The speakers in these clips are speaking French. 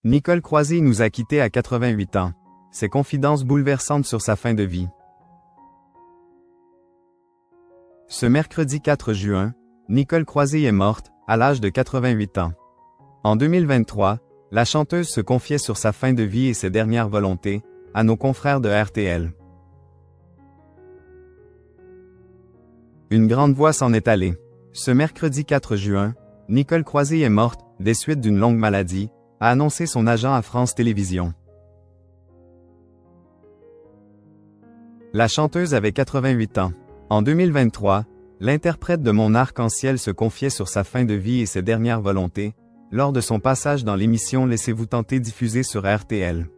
Nicole Croisille nous a quittés à 88 ans. Ses confidences bouleversantes sur sa fin de vie. Ce mercredi 4 juin, Nicole Croisille est morte, à l'âge de 88 ans. En 2023, la chanteuse se confiait sur sa fin de vie et ses dernières volontés, à nos confrères de RTL. Une grande voix s'en est allée. Ce mercredi 4 juin, Nicole Croisille est morte, des suites d'une longue maladie, a annoncé son agent à France Télévisions. La chanteuse avait 88 ans. En 2023, l'interprète de Mon Arc-en-Ciel se confiait sur sa fin de vie et ses dernières volontés, lors de son passage dans l'émission Laissez-vous tenter diffusée sur RTL.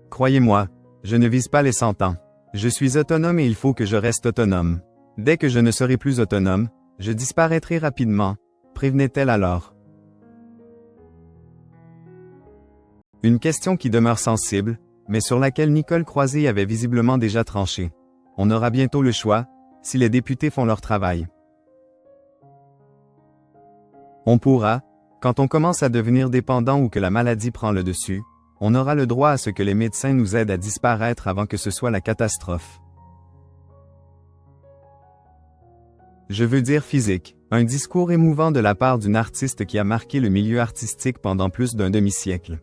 Croyez-moi, je ne vise pas les 100 ans. Je suis autonome et il faut que je reste autonome. Dès que je ne serai plus autonome, je disparaîtrai rapidement, prévenait-elle alors. Une question qui demeure sensible, mais sur laquelle Nicole Croisille avait visiblement déjà tranché. On aura bientôt le choix, si les députés font leur travail. On pourra, quand on commence à devenir dépendant ou que la maladie prend le dessus, on aura le droit à ce que les médecins nous aident à disparaître avant que ce soit la catastrophe. Je veux dire physique, un discours émouvant de la part d'une artiste qui a marqué le milieu artistique pendant plus d'un demi-siècle.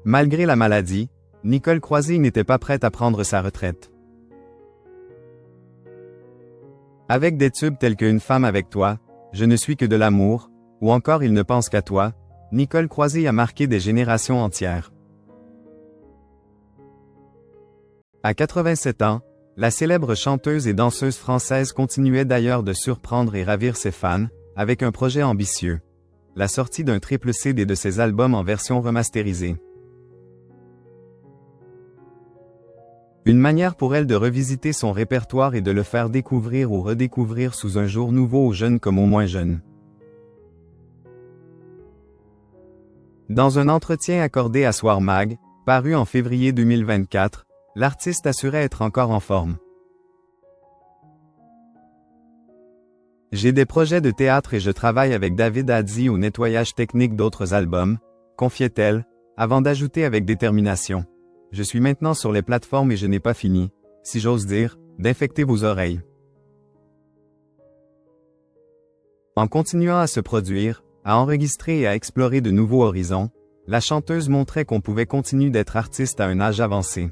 Malgré la maladie, Nicole Croisille n'était pas prête à prendre sa retraite. Avec des tubes tels que Une femme avec toi, Je ne suis que de l'amour, ou encore Il ne pense qu'à toi, Nicole Croisille a marqué des générations entières. À 87 ans, la célèbre chanteuse et danseuse française continuait d'ailleurs de surprendre et ravir ses fans, avec un projet ambitieux. La sortie d'un triple CD de ses albums en version remasterisée. Une manière pour elle de revisiter son répertoire et de le faire découvrir ou redécouvrir sous un jour nouveau aux jeunes comme aux moins jeunes. Dans un entretien accordé à Soir Mag, paru en février 2024, l'artiste assurait être encore en forme. J'ai des projets de théâtre et je travaille avec David Hadzi au nettoyage technique d'autres albums, confiait-elle, avant d'ajouter avec détermination. Je suis maintenant sur les plateformes et je n'ai pas fini, si j'ose dire, d'infecter vos oreilles. En continuant à se produire, à enregistrer et à explorer de nouveaux horizons, la chanteuse montrait qu'on pouvait continuer d'être artiste à un âge avancé.